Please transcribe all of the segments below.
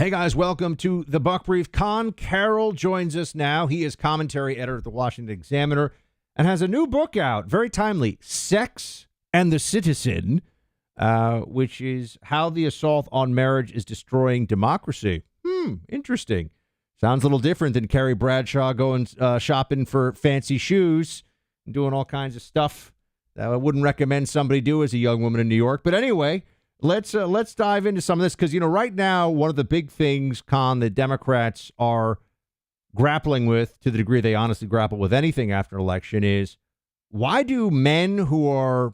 Hey guys, welcome to the Buck Brief. Conn Carroll joins us now. He is commentary editor at the Washington Examiner and has a new book out, very timely, Sex and the Citizen, which is how the assault on marriage is destroying democracy. Interesting. Sounds a little different than Carrie Bradshaw going shopping for fancy shoes and doing all kinds of stuff that I wouldn't recommend somebody do as a young woman in New York. But anyway, let's dive into some of this because, right now, one of the big things, Conn, the Democrats are grappling with, to the degree they honestly grapple with anything after an election, is why do men who are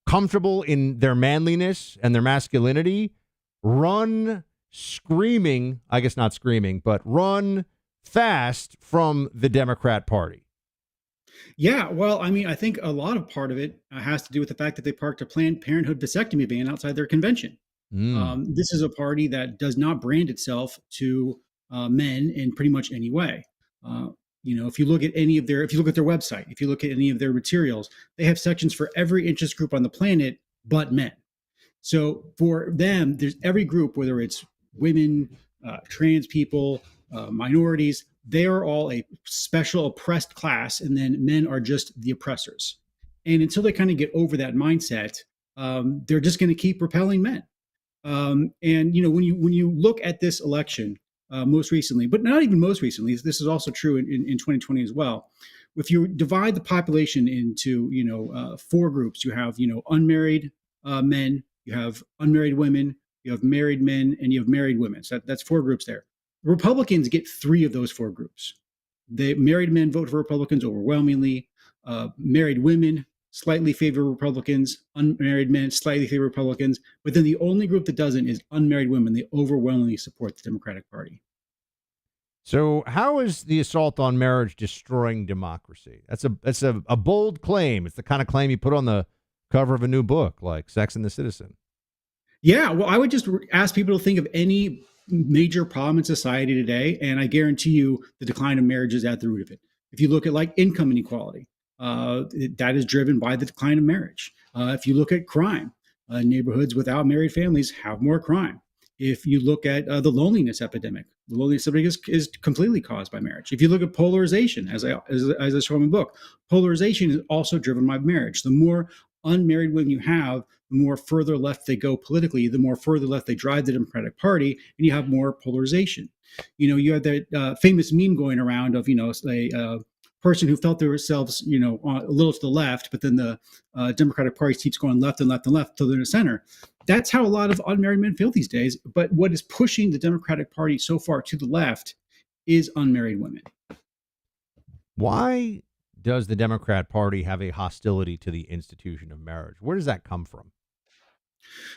comfortable in their manliness and their masculinity run screaming, I guess not screaming, but run fast from the Democrat Party? Yeah, well, I think a lot of part of it has to do with the fact that they parked a Planned Parenthood vasectomy van outside their convention. This is a party that does not brand itself to men in pretty much any way. If you look at if you look at their website, if you look at any of their materials, they have sections for every interest group on the planet but men. So for them, there's every group, whether it's women, trans people, minorities, they are all a special oppressed class, and then men are just the oppressors. And until they kind of get over that mindset, they're just going to keep repelling men. When you look at this election most recently, but not even most recently, this is also true in 2020 as well. If you divide the population into four groups, you have unmarried men, you have unmarried women, you have married men, and you have married women. So that's four groups there. Republicans get three of those four groups. The married men vote for Republicans overwhelmingly. Married women slightly favor Republicans. Unmarried men slightly favor Republicans. But then the only group that doesn't is unmarried women. They overwhelmingly support the Democratic Party. So how is the assault on marriage destroying democracy? That's a bold claim. It's the kind of claim you put on the cover of a new book like Sex and the Citizen. Yeah, well, I would just ask people to think of any major problem in society today, and I guarantee you the decline of marriage is at the root of it. If you look at like income inequality, that is driven by the decline of marriage. If you look at crime, neighborhoods without married families have more crime. If you look at the loneliness epidemic, the loneliness epidemic is completely caused by marriage. If you look at polarization, as I show in my book, polarization is also driven by marriage. The more unmarried women you have, the more further left they go politically, the more further left they drive the Democratic Party, and you have more polarization. You have that famous meme going around of, a person who felt themselves, a little to the left, but then the Democratic Party keeps going left and left and left till they're in the center. That's how a lot of unmarried men feel these days. But what is pushing the Democratic Party so far to the left is unmarried women. Why does the Democrat Party have a hostility to the institution of marriage? Where does that come from?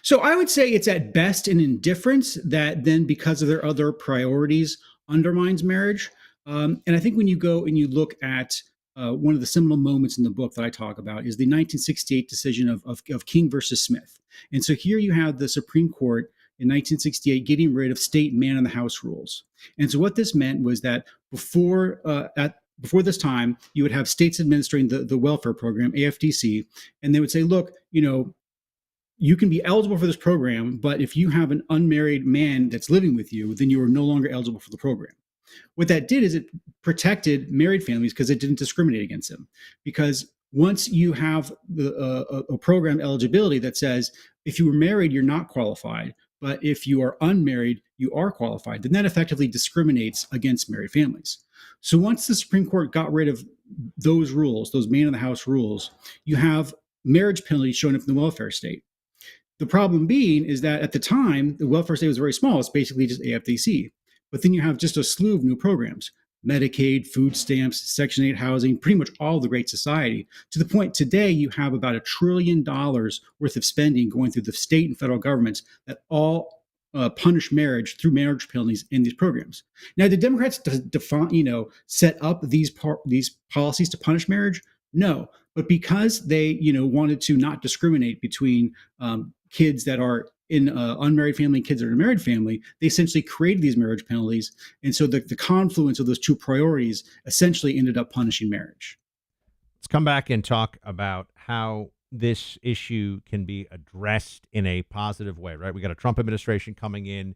So I would say it's at best an indifference that then, because of their other priorities, undermines marriage. And I think when you go and you look at one of the seminal moments in the book that I talk about is the 1968 decision of King versus Smith. And so here you have the Supreme Court in 1968 getting rid of state man in the house rules. And so what this meant was that before this time, you would have states administering the welfare program, AFDC, and they would say, look, you can be eligible for this program, but if you have an unmarried man that's living with you, then you are no longer eligible for the program. What that did is it protected married families because it didn't discriminate against them. Because once you have a program eligibility that says if you were married, you're not qualified, but if you are unmarried, you are qualified, then that effectively discriminates against married families. So once the Supreme Court got rid of those rules, those man in the house rules, you have marriage penalties showing up in the welfare state. The problem being is that at the time, the welfare state was very small. It's basically just AFDC. But then you have just a slew of new programs, Medicaid, food stamps, Section 8 housing, pretty much all the Great Society, to the point today you have about $1 trillion worth of spending going through the state and federal governments that all punish marriage through marriage penalties in these programs. Now, the Democrats set up these policies to punish marriage? No, but because they, wanted to not discriminate between kids that are in an unmarried family and kids that are in a married family, they essentially created these marriage penalties. And so the confluence of those two priorities essentially ended up punishing marriage. Let's come back and talk about how this issue can be addressed in a positive way, right? We got a Trump administration coming in.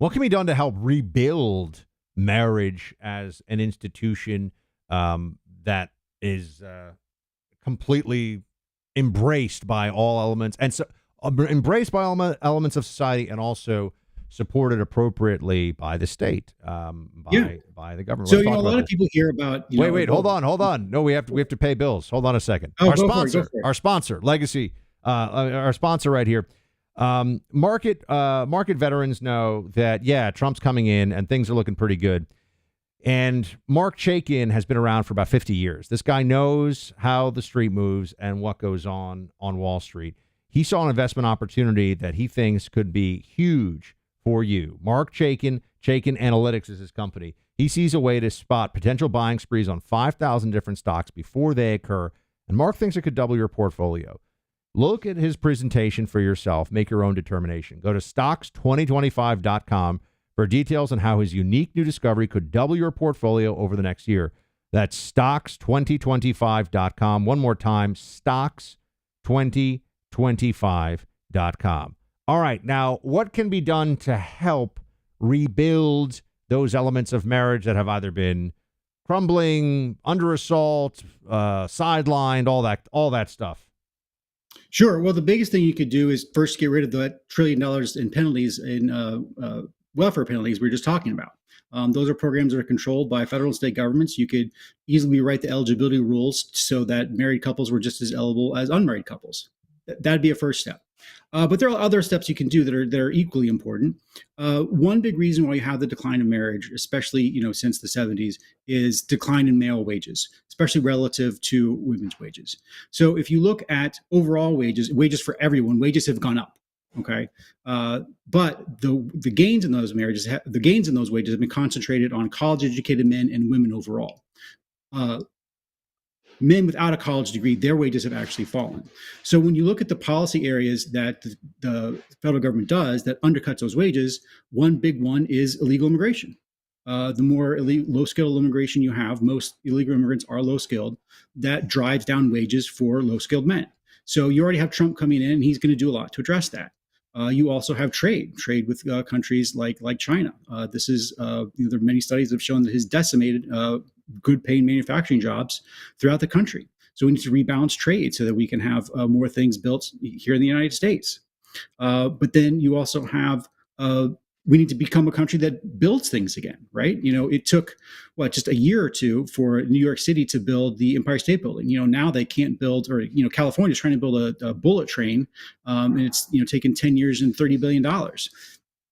What can be done to help rebuild marriage as an institution that is completely embraced by all elements and so embraced by all elements of society and also supported appropriately by the state, by the government? So, a lot of people hear about, wait, hold on. No, we have to pay bills. Hold on a second. Oh, Our sponsor, Legacy, our sponsor right here. Market veterans know that, Trump's coming in and things are looking pretty good. And Mark Chaikin has been around for about 50 years. This guy knows how the street moves and what goes on Wall Street. He saw an investment opportunity that he thinks could be huge for you. Mark Chaikin Analytics is his company. He sees a way to spot potential buying sprees on 5,000 different stocks before they occur. And Mark thinks it could double your portfolio. Look at his presentation for yourself. Make your own determination. Go to stocks2025.com for details on how his unique new discovery could double your portfolio over the next year. That's stocks2025.com. One more time, stocks2025.com. All right, now, what can be done to help rebuild those elements of marriage that have either been crumbling, under assault, sidelined, all that stuff? Sure. Well, the biggest thing you could do is first get rid of the $1 trillion in penalties in welfare penalties we were just talking about. Those are programs that are controlled by federal and state governments. You could easily rewrite the eligibility rules so that married couples were just as eligible as unmarried couples. That'd be a first step. But there are other steps you can do that are equally important. One big reason why you have the decline in marriage, especially since the 70s, is decline in male wages, especially relative to women's wages. So if you look at overall wages for everyone, wages have gone up. Okay, but the gains in those wages have been concentrated on college-educated men and women overall. Men without a college degree, their wages have actually fallen. So when you look at the policy areas that the federal government does that undercuts those wages, one big one is illegal immigration. The more low-skilled immigration you have, most illegal immigrants are low-skilled, that drives down wages for low-skilled men. So you already have Trump coming in, and he's going to do a lot to address that. You also have trade with countries like China. This is there are many studies that have shown that has decimated good-paying manufacturing jobs throughout the country. So we need to rebalance trade so that we can have more things built here in the United States. But then you also have we need to become a country that builds things again, right? It took just a year or two for New York City to build the Empire State Building. Now they can't build, or California's trying to build a bullet train, and it's taken 10 years and $30 billion.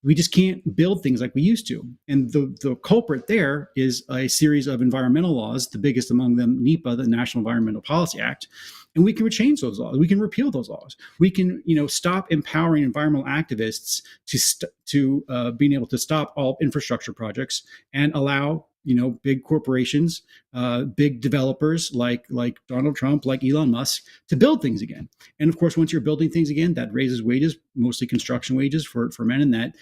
We just can't build things like we used to. And the culprit there is a series of environmental laws, the biggest among them, NEPA, the National Environmental Policy Act. And we can change those laws. We can repeal those laws. We can, stop empowering environmental activists to being able to stop all infrastructure projects and allow, big corporations, big developers like Donald Trump, like Elon Musk, to build things again. And of course, once you're building things again, that raises wages, mostly construction wages for men, and that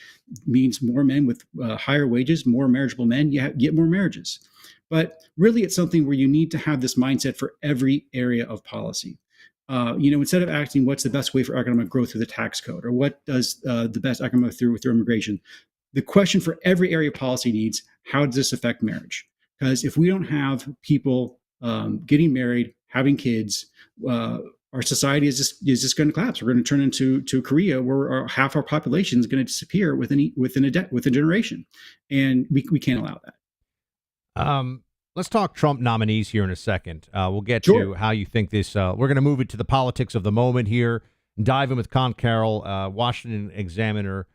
means more men with higher wages, more marriageable men. You get more marriages. But really, it's something where you need to have this mindset for every area of policy. Instead of asking what's the best way for economic growth through the tax code, or what does the best economic through immigration, the question for every area of policy needs, how does this affect marriage? Because if we don't have people getting married, having kids, our society is just going to collapse. We're going to turn into Korea, where half our population is going to disappear within a generation, and we can't allow that. Let's talk Trump nominees here in a second. We'll get to how you think this. We're going to move it to the politics of the moment here, and dive in with Conn Carroll, Washington Examiner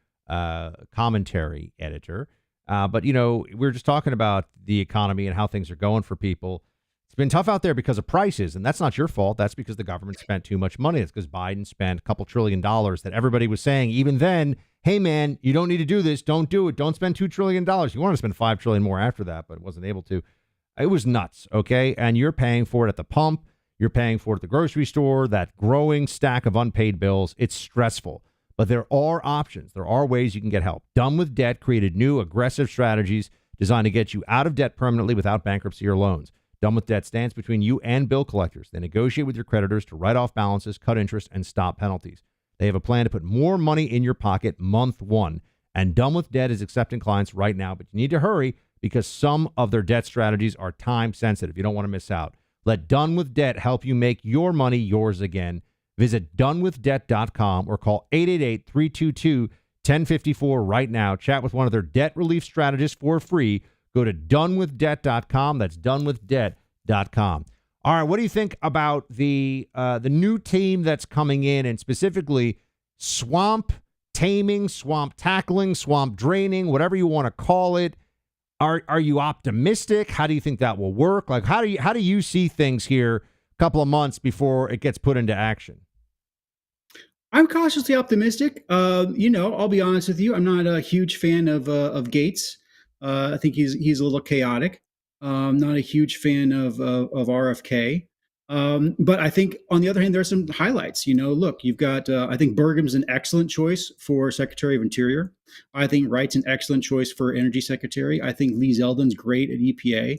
commentary editor. But we're just talking about the economy and how things are going for people. It's been tough out there because of prices, and that's not your fault. That's because the government spent too much money. It's because Biden spent a couple $1 trillion that everybody was saying, even then, hey, man, you don't need to do this. Don't do it. Don't spend $2 trillion. You want to spend $5 trillion more after that, but wasn't able to. It was nuts, okay? And you're paying for it at the pump. You're paying for it at the grocery store, that growing stack of unpaid bills. It's stressful. But there are options. There are ways you can get help. Done with Debt created new aggressive strategies designed to get you out of debt permanently without bankruptcy or loans. Done with Debt stands between you and bill collectors. They negotiate with your creditors to write off balances, cut interest, and stop penalties. They have a plan to put more money in your pocket month one. And Done with Debt is accepting clients right now, but you need to hurry because some of their debt strategies are time sensitive. You don't want to miss out. Let Done with Debt help you make your money yours again. Visit donewithdebt.com or call 888-322-1054 right now. Chat with one of their debt relief strategists for free. Go to donewithdebt.com. That's donewithdebt.com. All right, what do you think about the new team that's coming in, and specifically swamp taming, swamp tackling, swamp draining, whatever you want to call it? Are you optimistic? How do you think that will work? Like, how do you see things here a couple of months before it gets put into action? I'm cautiously optimistic. I'll be honest with you. I'm not a huge fan of Gates. I think he's a little chaotic. Not a huge fan of RFK. But I think on the other hand, there are some highlights. Look, you've got I think Burgum's an excellent choice for Secretary of Interior. I think Wright's an excellent choice for Energy Secretary. I think Lee Zeldin's great at EPA.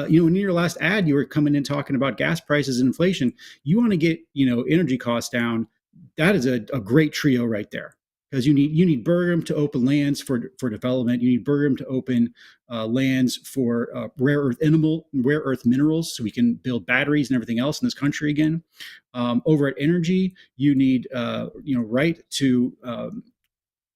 In your last ad, you were coming in talking about gas prices and inflation. You want to get energy costs down. That is a great trio right there, because you need Burgum to open lands for development. You need Burgum to open lands for rare earth minerals, so we can build batteries and everything else in this country again. Over at energy, you need Wright to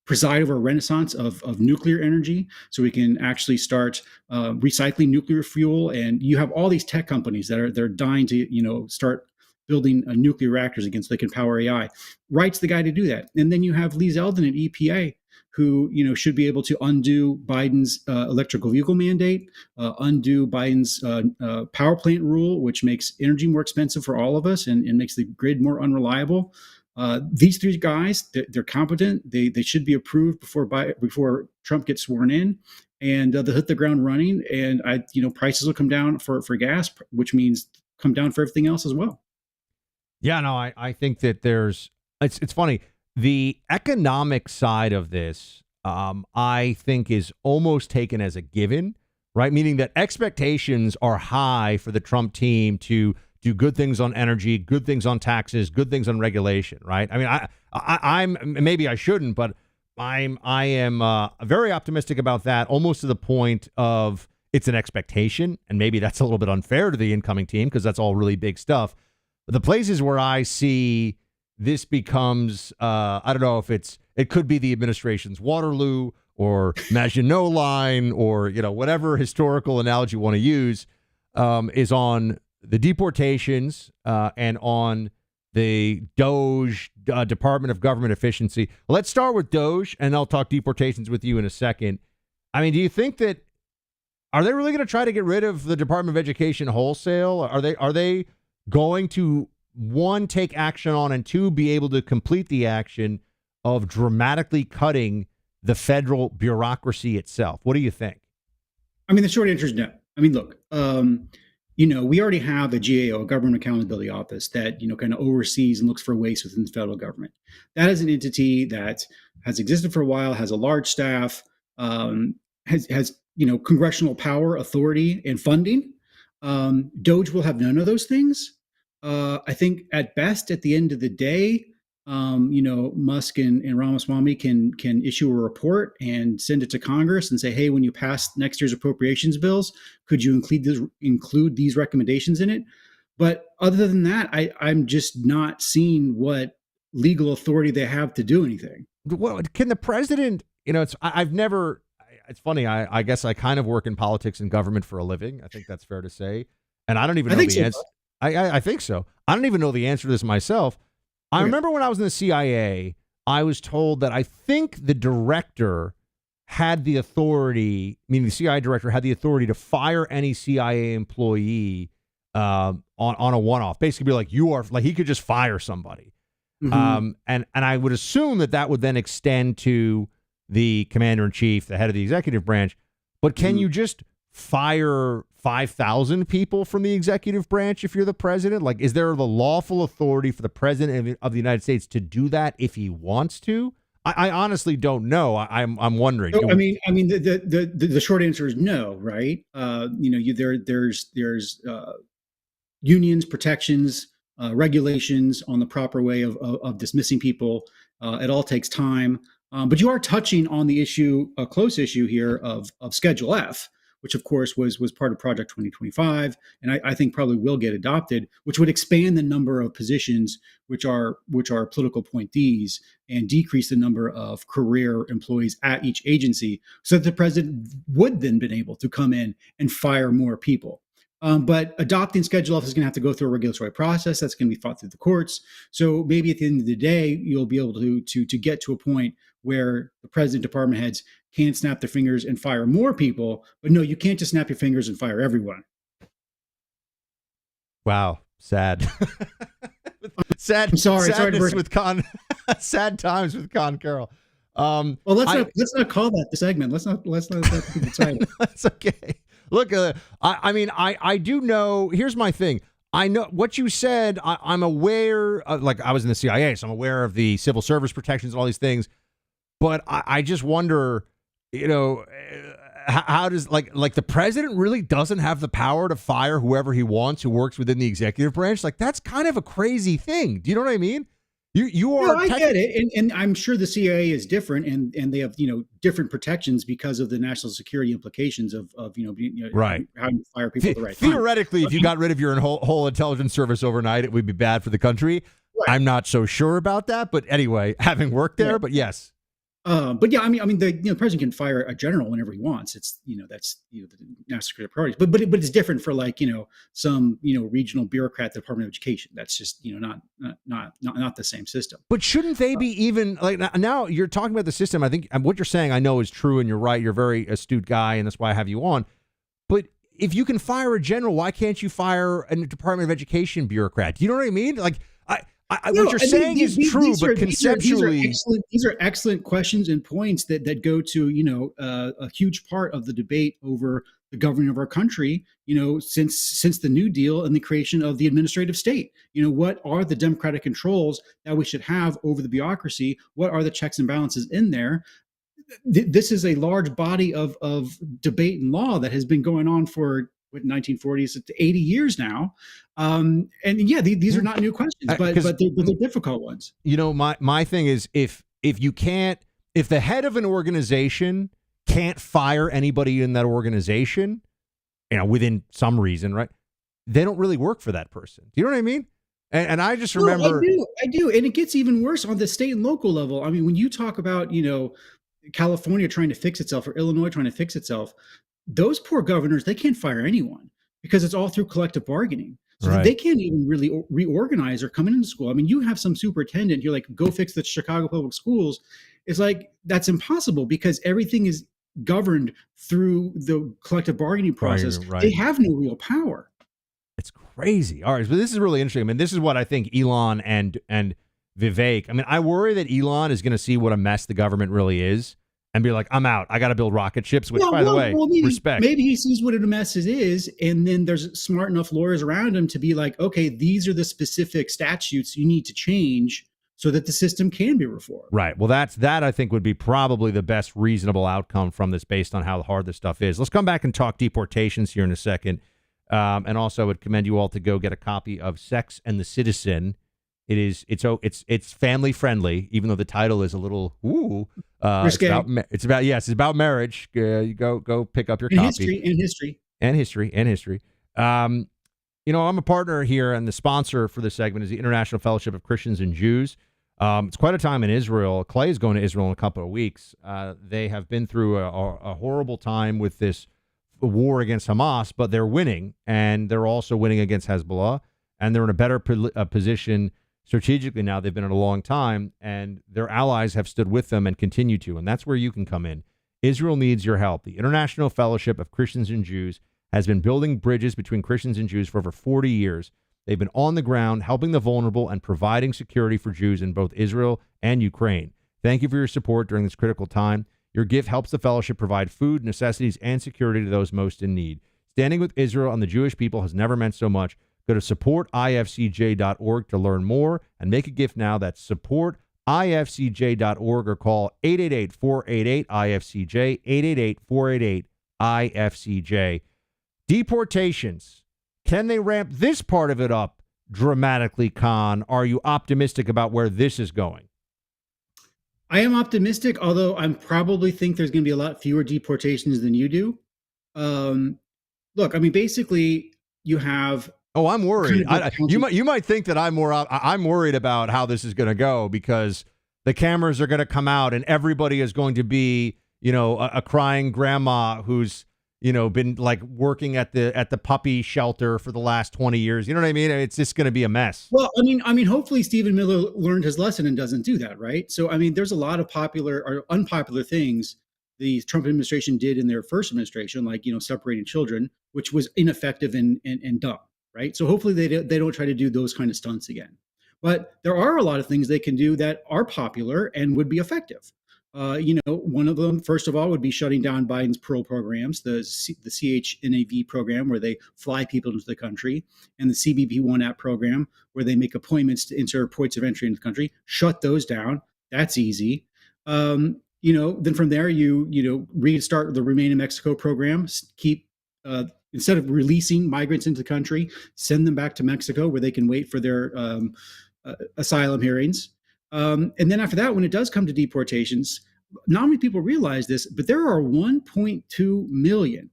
preside over a renaissance of nuclear energy, so we can actually start recycling nuclear fuel. And you have all these tech companies that are dying to start building nuclear reactors again so they can power AI. Wright's the guy to do that. And then you have Lee Zeldin at EPA, who should be able to undo Biden's electrical vehicle mandate, undo Biden's power plant rule, which makes energy more expensive for all of us and makes the grid more unreliable. These three guys, they're competent. They should be approved before Trump gets sworn in, and they'll hit the ground running. And prices will come down for gas, which means come down for everything else as well. Yeah, no, I think that it's funny. The economic side of this, I think, is almost taken as a given, right? Meaning that expectations are high for the Trump team to do good things on energy, good things on taxes, good things on regulation, right? I mean, I'm maybe I shouldn't, but I am very optimistic about that, almost to the point of it's an expectation, and maybe that's a little bit unfair to the incoming team because that's all really big stuff. The places where I see this becomes, I don't know if it could be the administration's Waterloo or Maginot Line or, whatever historical analogy you want to use, is on the deportations and on the DOGE, Department of Government Efficiency. Let's start with DOGE, and I'll talk deportations with you in a second. I mean, do you think that, are they really going to try to get rid of the Department of Education wholesale? Are they going to, one, take action on, and two, be able to complete the action of dramatically cutting the federal bureaucracy itself? What do you think? I mean, the short answer is no. I mean, look, we already have a GAO, a Government Accountability Office, that, kind of oversees and looks for waste within the federal government. That is an entity that has existed for a while, has a large staff, has congressional power, authority, and funding. DOGE will have none of those things. I think at best, at the end of the day, Musk and Ramaswamy can issue a report and send it to Congress and say, hey, when you pass next year's appropriations bills, could you include these recommendations in it? But other than that, I'm just not seeing what legal authority they have to do anything. Well, can the president, it's funny. I guess I kind of work in politics and government for a living. I think that's fair to say. And I don't even know the answer. I think so. I don't even know the answer to this myself. I remember when I was in the CIA, I was told that I think the director had the authority, meaning the CIA director had the authority to fire any CIA employee on a one-off. Basically be like, you are, like, he could just fire somebody. Mm-hmm. And I would assume that would then extend to the commander-in-chief, the head of the executive branch. But can you just fire 5,000 people from the executive branch if you're the president? Like, is there the lawful authority for the president of the United States to do that if he wants to? I honestly don't know. I'm wondering. So, I mean, the short answer is no, right? There's unions, protections, regulations on the proper way of dismissing people. It all takes time. But you are touching on the issue, a close issue here of Schedule F, which of course was part of Project 2025, and I think probably will get adopted, which would expand the number of positions which are political appointees and decrease the number of career employees at each agency, so that the president would then been able to come in and fire more people. But adopting Schedule F is going to have to go through a regulatory process that's going to be fought through the courts. So maybe at the end of the day, you'll be able to get to a point where the president, department heads can snap their fingers and fire more people. But no, you can't just snap your fingers and fire everyone. Wow, sad. Sad. I'm sorry Sadness with Conn. Sad times with Conn Carroll. Well, let's not call that the segment. Let's not be the title. That's okay. Look, I mean, I do know. Here's my thing. I know what you said. I'm aware. Like I was in the CIA, so I'm aware of the civil service protections and all these things. But I just wonder, how does like the president really doesn't have the power to fire whoever he wants who works within the executive branch? Like that's kind of a crazy thing. Do you know what I mean? You are. I get it, and I'm sure the CIA is different, and they have different protections because of the national security implications of right, how you fire people at the right theoretically, time. If you got rid of your whole intelligence service overnight, it would be bad for the country. Right. I'm not so sure about that, but anyway, having worked there, but yes. But yeah, I mean, the president can fire a general whenever he wants. It's that's the national security priorities. But it's different for some regional bureaucrat at the Department of Education. That's just not the same system. But shouldn't they be even like now? You're talking about the system. I think what you're saying I know is true, and you're right. You're a very astute guy, and that's why I have you on. But if you can fire a general, why can't you fire a Department of Education bureaucrat? Do you know what I mean? Like what you're saying is true, but conceptually, these are excellent questions and points that go to a huge part of the debate over the governing of our country. Since the New Deal and the creation of the administrative state. What are the democratic controls that we should have over the bureaucracy? What are the checks and balances in there? This is a large body of debate and law that has been going on for 1940s to 80 years now. And yeah, these are not new questions, but they're difficult ones. My thing is if the head of an organization can't fire anybody in that organization, within some reason, right? They don't really work for that person. Do you know what I mean? And I just remember. I do. And it gets even worse on the state and local level. I mean, when you talk about, California trying to fix itself or Illinois trying to fix itself, those poor governors, they can't fire anyone because it's all through collective bargaining. So right. They can't even really reorganize or come into school. I mean, you have some superintendent, you're like, go fix the Chicago public schools. It's like, that's impossible because everything is governed through the collective bargaining process. Right. They have no real power. It's crazy. All right. But this is really interesting. I mean, this is what I think Elon and Vivek, I mean, I worry that Elon is going to see what a mess the government really is and be like, I'm out. I got to build rocket ships, which, by the way, respect. Maybe he sees what a mess it is, and then there's smart enough lawyers around him to be like, okay, these are the specific statutes you need to change so that the system can be reformed. Right. Well, that I think would be probably the best reasonable outcome from this based on how hard this stuff is. Let's come back and talk deportations here in a second. And also I would commend you all to go get a copy of Sex and the Citizen. It's family friendly, even though the title is a little it's about marriage. You go pick up your copy. History. I'm a partner here, and the sponsor for this segment is the International Fellowship of Christians and Jews. It's quite a time in Israel. Clay is going to Israel in a couple of weeks. They have been through a horrible time with this war against Hamas, but they're winning, and they're also winning against Hezbollah, and they're in a better position strategically now. They've been in a long time, and their allies have stood with them and continue to, and that's where you can come in. Israel needs your help. The International Fellowship of Christians and Jews has been building bridges between Christians and Jews for over 40 years. They've been on the ground, helping the vulnerable and providing security for Jews in both Israel and Ukraine. Thank you for your support during this critical time. Your gift helps the fellowship provide food, necessities, and security to those most in need. Standing with Israel and the Jewish people has never meant so much. Go to supportifcj.org to learn more and make a gift now. That's supportifcj.org or call 888-488-IFCJ, 888-488-IFCJ. Deportations. Can they ramp this part of it up dramatically, Conn? Are you optimistic about where this is going? I am optimistic, although I'm probably think there's going to be a lot fewer deportations than you do. Um, Look, I mean, basically, you have Oh, I'm worried. kind of You might think that I'm worried about how this is going to go because the cameras are going to come out and everybody is going to be, a crying grandma who's, been like working at the puppy shelter for the last 20 years. You know what I mean? It's just going to be a mess. Well, I mean, hopefully Stephen Miller learned his lesson and doesn't do that, right? So, I mean, there's a lot of popular or unpopular things the Trump administration did in their first administration, like separating children, which was ineffective and dumb, right? So, hopefully they don't try to do those kind of stunts again. But there are a lot of things they can do that are popular and would be effective. One of them, first of all, would be shutting down Biden's parole programs, the CHNAV program, where they fly people into the country, and the CBP-1 app program, where they make appointments to enter ports of entry into the country. Shut those down. That's easy. Then from there, you restart the Remain in Mexico program. Keep instead of releasing migrants into the country, send them back to Mexico where they can wait for their asylum hearings. And then after that, when it does come to deportations, not many people realize this, but there are 1.2 million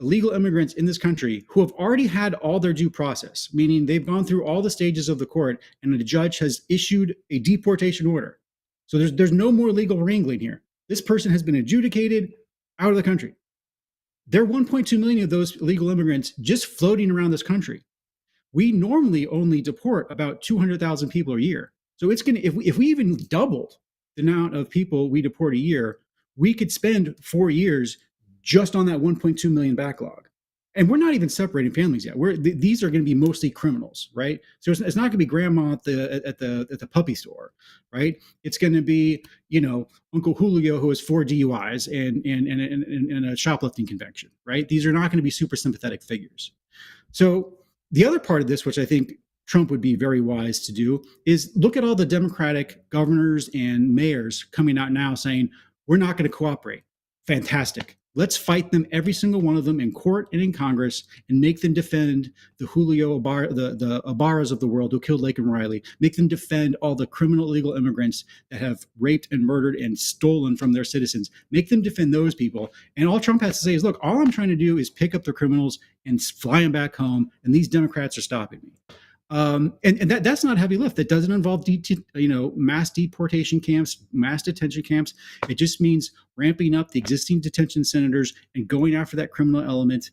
illegal immigrants in this country who have already had all their due process, meaning they've gone through all the stages of the court and the judge has issued a deportation order. So there's no more legal wrangling here. This person has been adjudicated out of the country. There are 1.2 million of those illegal immigrants just floating around this country. We normally only deport about 200,000 people a year. So it's going to, if we even doubled the amount of people we deport a year, we could spend 4 years just on that 1.2 million backlog. And we're not even separating families yet. These are going to be mostly criminals, right? So it's not going to be grandma at the puppy store, right? It's going to be Uncle Julio who has 4 DUIs and a shoplifting conviction, right? These are not going to be super sympathetic figures. So the other part of this, which I think Trump would be very wise to do, is look at all the Democratic governors and mayors coming out now saying, we're not going to cooperate. Fantastic. Let's fight them, every single one of them, in court and in Congress, and make them defend the Julio the Ibarras of the world who killed Laken Riley. Make them defend all the criminal illegal immigrants that have raped and murdered and stolen from their citizens. Make them defend those people. And all Trump has to say is, look, all I'm trying to do is pick up the criminals and fly them back home, and these Democrats are stopping me. And that's not a heavy lift. That doesn't involve mass deportation camps, mass detention camps. It just means ramping up the existing detention centers and going after that criminal element.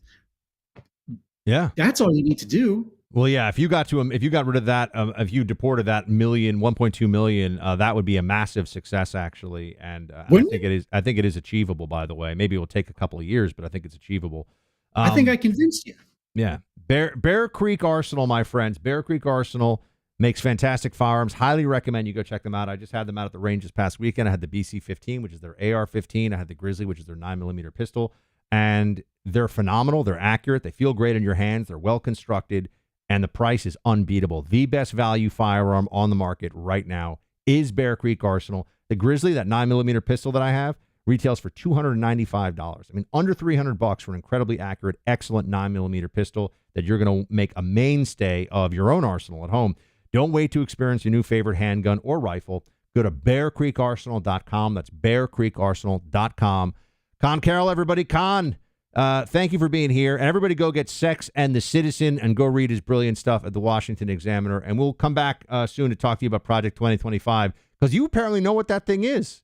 Yeah, that's all you need to do. Well, yeah, if you got rid of that, if you deported that 1.2 million, that would be a massive success, actually. And I think it is achievable. By the way, maybe it will take a couple of years, but I think it's achievable. I think I convinced you. Yeah. Bear Creek Arsenal, my friends. Bear Creek Arsenal makes fantastic firearms. Highly recommend you go check them out. I just had them out at the range this past weekend. I had the BC-15, which is their AR-15. I had the Grizzly, which is their 9mm pistol. And they're phenomenal. They're accurate. They feel great in your hands. They're well constructed. And the price is unbeatable. The best value firearm on the market right now is Bear Creek Arsenal. The Grizzly, that 9mm pistol that I have, retails for $295. I mean, under $300 for an incredibly accurate, excellent 9mm pistol that you're going to make a mainstay of your own arsenal at home. Don't wait to experience your new favorite handgun or rifle. Go to bearcreekarsenal.com. That's bearcreekarsenal.com. Conn Carroll, everybody. Conn, thank you for being here. And everybody go get Sex and the Citizen and go read his brilliant stuff at the Washington Examiner. And we'll come back soon to talk to you about Project 2025 because you apparently know what that thing is,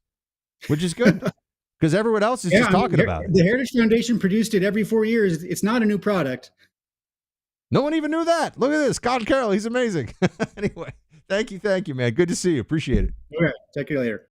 which is good. Because everyone else is just talking about it. The Heritage Foundation produced it every 4 years. It's not a new product. No one even knew that. Look at this. Conn Carroll, he's amazing. Anyway, thank you, man. Good to see you. Appreciate it. All right. Talk to you later.